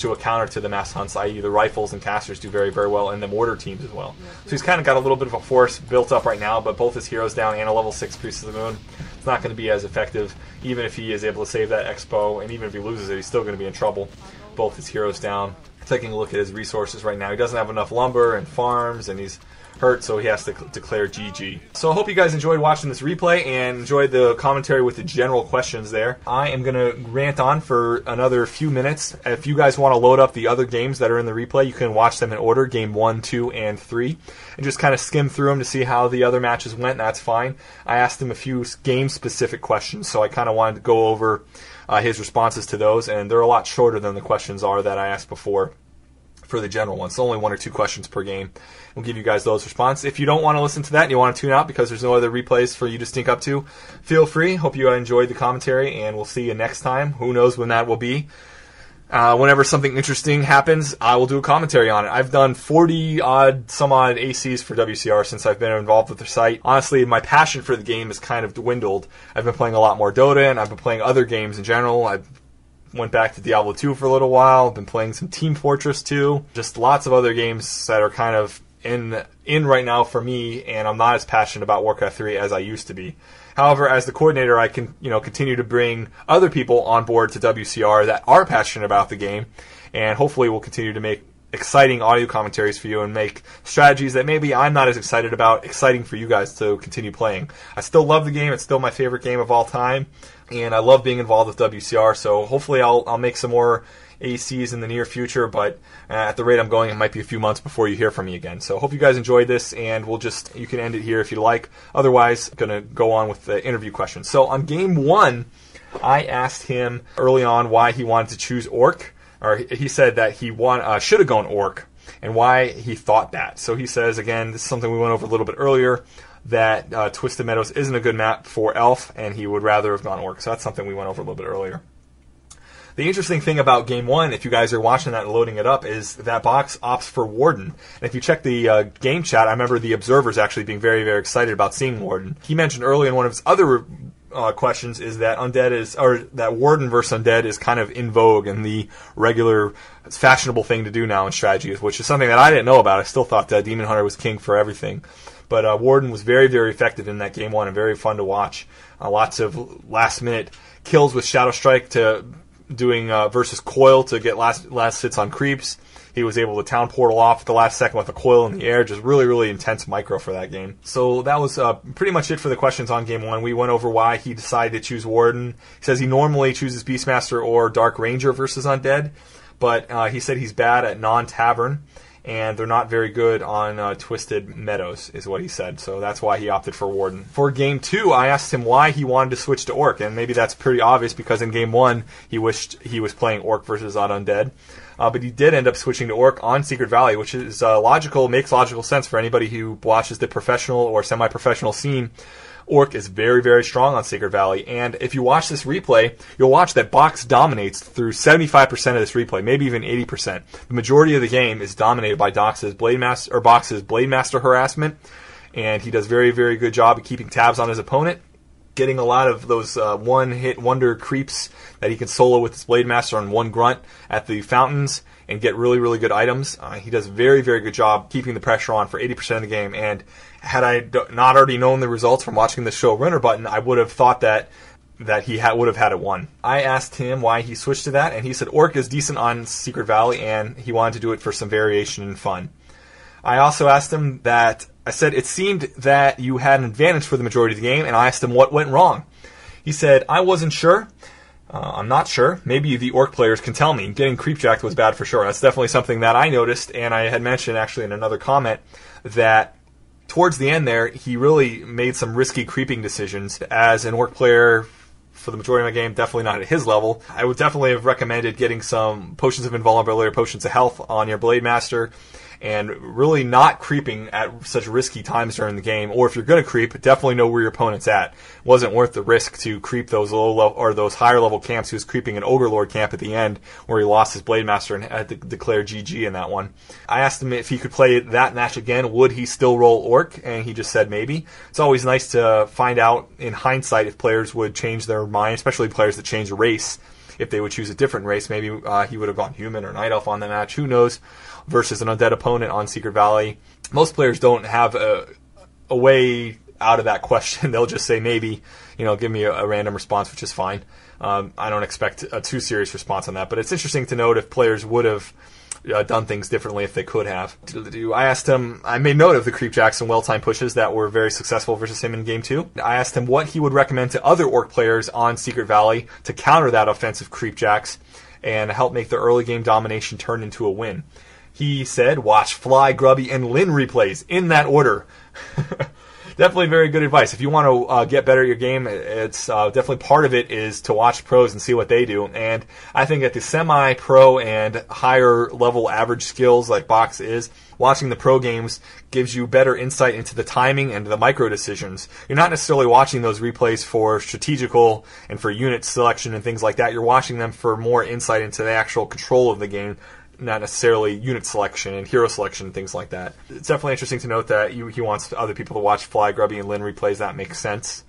to a counter to the mass hunts, i.e. the rifles and casters do very, very well, and the mortar teams as well. So he's kind of got a little bit of a force built up right now, but both his heroes down and a level 6 Priest of the Moon, it's not going to be as effective, even if he is able to save that expo, and even if he loses it, he's still going to be in trouble. Both his heroes down. Taking a look at his resources right now, he doesn't have enough lumber and farms, and he's hurt, so he has to declare GG. So I hope you guys enjoyed watching this replay and enjoyed the commentary with the general questions there. I am going to rant on for another few minutes. If you guys want to load up the other games that are in the replay, you can watch them in order, game 1, 2, and 3, and just kind of skim through them to see how the other matches went, and that's fine. I asked him a few game-specific questions, so I kind of wanted to go over his responses to those, and they're a lot shorter than the questions are that I asked before for the general ones. So only 1 or 2 questions per game. We'll give you guys those responses. If you don't want to listen to that and you want to tune out because there's no other replays for you to stink up to, feel free. Hope you enjoyed the commentary, and we'll see you next time. Who knows when that will be. Whenever something interesting happens, I will do a commentary on it. I've done some odd ACs for WCR since I've been involved with the site. Honestly, my passion for the game has kind of dwindled. I've been playing a lot more Dota, and I've been playing other games in general. I went back to Diablo 2 for a little while. I've been playing some Team Fortress 2. Just lots of other games that are kind of in right now for me, and I'm not as passionate about Warcraft 3 as I used to be. However, as the coordinator, I can continue to bring other people on board to WCR that are passionate about the game, and hopefully we'll continue to make exciting audio commentaries for you and make strategies that maybe I'm not as excited about exciting for you guys to continue playing. I still love the game. It's still my favorite game of all time, and I love being involved with WCR, so hopefully I'll make some more ACs in the near future, but at the rate I'm going, it might be a few months before you hear from me again. So hope you guys enjoyed this, and you can end it here if you like. Otherwise, I'm going to go on with the interview questions. So on game 1, I asked him early on why he wanted to choose Orc, or he said that he should have gone Orc, and why he thought that. So he says, again, this is something we went over a little bit earlier, that Twisted Meadows isn't a good map for Elf, and he would rather have gone Orc. So that's something we went over a little bit earlier. The interesting thing about Game 1, if you guys are watching that and loading it up, is that box opts for Warden. And if you check the game chat, I remember the observers actually being very, very excited about seeing Warden. He mentioned earlier in one of his other questions is that that Warden versus Undead is kind of in vogue and the regular fashionable thing to do now in strategy, which is something that I didn't know about. I still thought that Demon Hunter was king for everything. But Warden was very, very effective in that Game 1 and very fun to watch. Lots of last-minute kills with Shadow Strike to doing versus Coil to get last hits on creeps. He was able to town portal off at the last second with a Coil in the air. Just really, really intense micro for that game. So that was pretty much it for the questions on Game 1. We went over why he decided to choose Warden. He says he normally chooses Beastmaster or Dark Ranger versus Undead, but he said he's bad at non-tavern, and they're not very good on Twisted Meadows, is what he said. So that's why he opted for Warden. For Game 2, I asked him why he wanted to switch to Orc, and maybe that's pretty obvious because in Game 1, he wished he was playing Orc versus Odd Undead. But he did end up switching to Orc on Secret Valley, which is makes logical sense for anybody who watches the professional or semi-professional scene. Orc is very, very strong on Sacred Valley, and if you watch this replay, you'll watch that Box dominates through 75% of this replay, maybe even 80%. The majority of the game is dominated by Box's Blademaster harassment, and he does very, very good job of keeping tabs on his opponent, getting a lot of those one-hit wonder creeps that he can solo with his Blademaster on one grunt at the fountains and get really, really good items. He does a very, very good job keeping the pressure on for 80% of the game, and had I not already known the results from watching the show Runner Button, I would have thought that he would have had it won. I asked him why he switched to that, and he said Orc is decent on Secret Valley, and he wanted to do it for some variation and fun. I also asked him I said it seemed that you had an advantage for the majority of the game, and I asked him what went wrong. He said, I wasn't sure. I'm not sure. Maybe the Orc players can tell me. Getting creepjacked was bad for sure. That's definitely something that I noticed, and I had mentioned actually in another comment that towards the end there, he really made some risky creeping decisions. As an Orc player, for the majority of my game, definitely not at his level. I would definitely have recommended getting some potions of invulnerability or potions of health on your Blademaster, and really not creeping at such risky times during the game. Or if you're going to creep, definitely know where your opponent's at. It wasn't worth the risk to creep those low level or those higher level camps. He was creeping an Ogre Lord camp at the end where he lost his Blademaster and had to declare GG in that one. I asked him if he could play that match again, would he still roll Orc? And he just said maybe. It's always nice to find out in hindsight if players would change their mind, especially players that change race, if they would choose a different race. Maybe he would have gone human or night elf on the match. Who knows? Versus an undead opponent on Secret Valley. Most players don't have a way out of that question. They'll just say maybe, give me a random response, which is fine. I don't expect a too serious response on that, but it's interesting to note if players would have done things differently if they could have. I asked him, I made note of the Creep Jacks and well-timed pushes that were very successful versus him in Game 2. I asked him what he would recommend to other Orc players on Secret Valley to counter that offensive Creep Jacks and help make the early game domination turn into a win. He said, watch Fly, Grubby, and Lin replays in that order. Definitely very good advice. If you want to get better at your game, it's definitely part of it is to watch pros and see what they do. And I think at the semi-pro and higher level average skills like Box is, watching the pro games gives you better insight into the timing and the micro decisions. You're not necessarily watching those replays for strategical and for unit selection and things like that. You're watching them for more insight into the actual control of the game, not necessarily unit selection and hero selection and things like that. It's definitely interesting to note that he wants other people to watch Fly, Grubby, and Lin replays. That makes sense.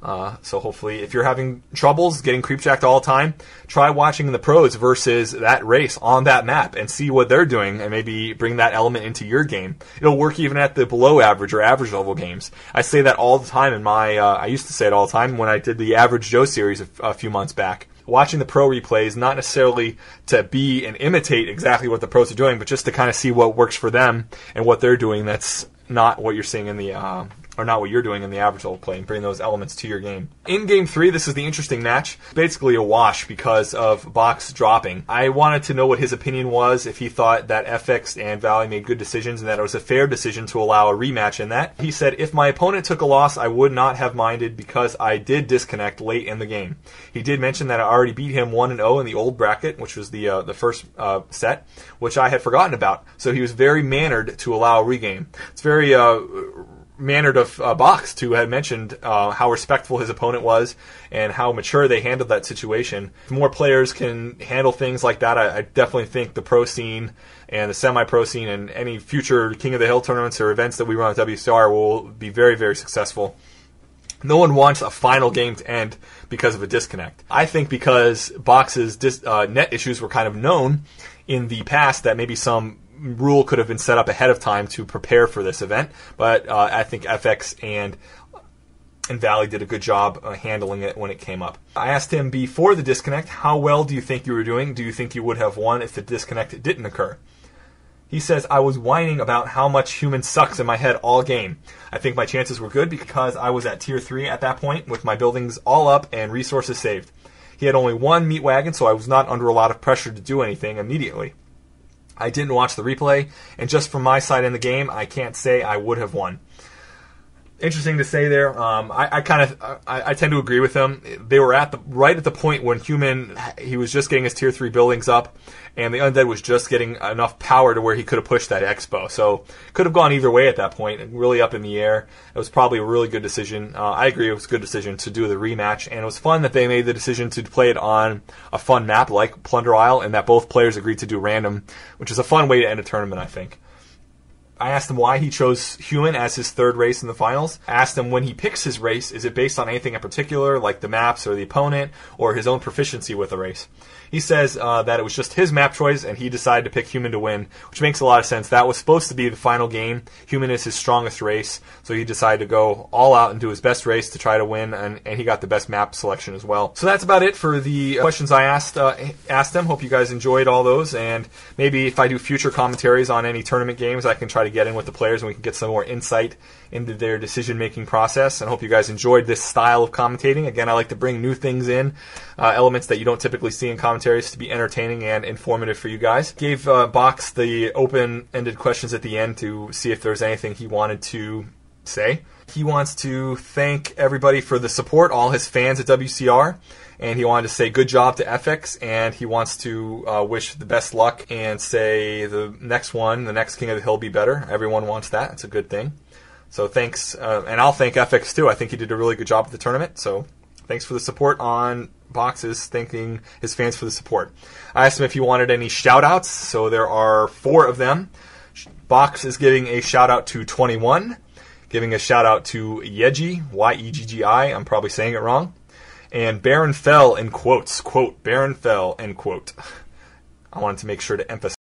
So hopefully, if you're having troubles getting creepjacked all the time, try watching the pros versus that race on that map and see what they're doing and maybe bring that element into your game. It'll work even at the below average or average level games. I say that all the time in my, I used to say it all the time when I did the Average Joe series a few months back. Watching the pro replays, not necessarily to be and imitate exactly what the pros are doing, but just to kind of see what works for them and what they're doing that's not what you're seeing in the, or not what you're doing in the average level play, and bring those elements to your game. In Game 3, this is the interesting match. Basically a wash because of Box dropping. I wanted to know what his opinion was, if he thought that EPHEX and Valley made good decisions and that it was a fair decision to allow a rematch in that. He said, if my opponent took a loss, I would not have minded because I did disconnect late in the game. He did mention that I already beat him 1-0 in the old bracket, which was the first set, which I had forgotten about. So he was very mannered to allow a regame. It's very mannered of Box to have mentioned how respectful his opponent was and how mature they handled that situation. If more players can handle things like that, I definitely think the pro scene and the semi-pro scene and any future King of the Hill tournaments or events that we run at WCR will be very, very successful. No one wants a final game to end because of a disconnect. I think because Box's net issues were kind of known in the past that maybe some rule could have been set up ahead of time to prepare for this event, but I think EPHEX and Valley did a good job handling it when it came up. I asked him before the disconnect, how well do you think you were doing? Do you think you would have won if the disconnect didn't occur? He says, I was whining about how much human sucks in my head all game. I think my chances were good because I was at tier 3 at that point with my buildings all up and resources saved. He had only one meat wagon, so I was not under a lot of pressure to do anything immediately. I didn't watch the replay, and just from my side in the game, I can't say I would have won. Interesting to say there. I tend to agree with him. They were right at the point when he was just getting his tier 3 buildings up, and the undead was just getting enough power to where he could have pushed that expo. So could have gone either way at that point, really up in the air. It was probably a really good decision. I agree it was a good decision to do the rematch, and it was fun that they made the decision to play it on a fun map like Plunder Isle, and that both players agreed to do random, which is a fun way to end a tournament, I think. I asked him why he chose human as his third race in the finals. I asked him when he picks his race, is it based on anything in particular, like the maps or the opponent, or his own proficiency with the race? He says that it was just his map choice, and he decided to pick human to win, which makes a lot of sense. That was supposed to be the final game. Human is his strongest race, so he decided to go all out and do his best race to try to win, and he got the best map selection as well. So that's about it for the questions I asked him. Hope you guys enjoyed all those, and maybe if I do future commentaries on any tournament games, I can try to get in with the players and we can get some more insight into their decision-making process. And I hope you guys enjoyed this style of commentating. Again, I like to bring new things in, elements that you don't typically see in commentaries to be entertaining and informative for you guys. Gave Box the open-ended questions at the end to see if there's anything he wanted to say. He wants to thank everybody for the support, all his fans at WCR, and he wanted to say good job to EPHEX, and he wants to wish the best luck and say the next King of the Hill, be better. Everyone wants that. It's a good thing. So thanks, and I'll thank EPHEX too. I think he did a really good job at the tournament, so thanks for the support on Boxes, thanking his fans for the support. I asked him if he wanted any shout-outs, so there are 4 of them. Box is giving a shout-out to 21, giving a shout-out to Yeggi, Y-E-G-G-I, I'm probably saying it wrong, And Baron fell in quotes. Quote, Baron fell, end quote. I wanted to make sure to emphasize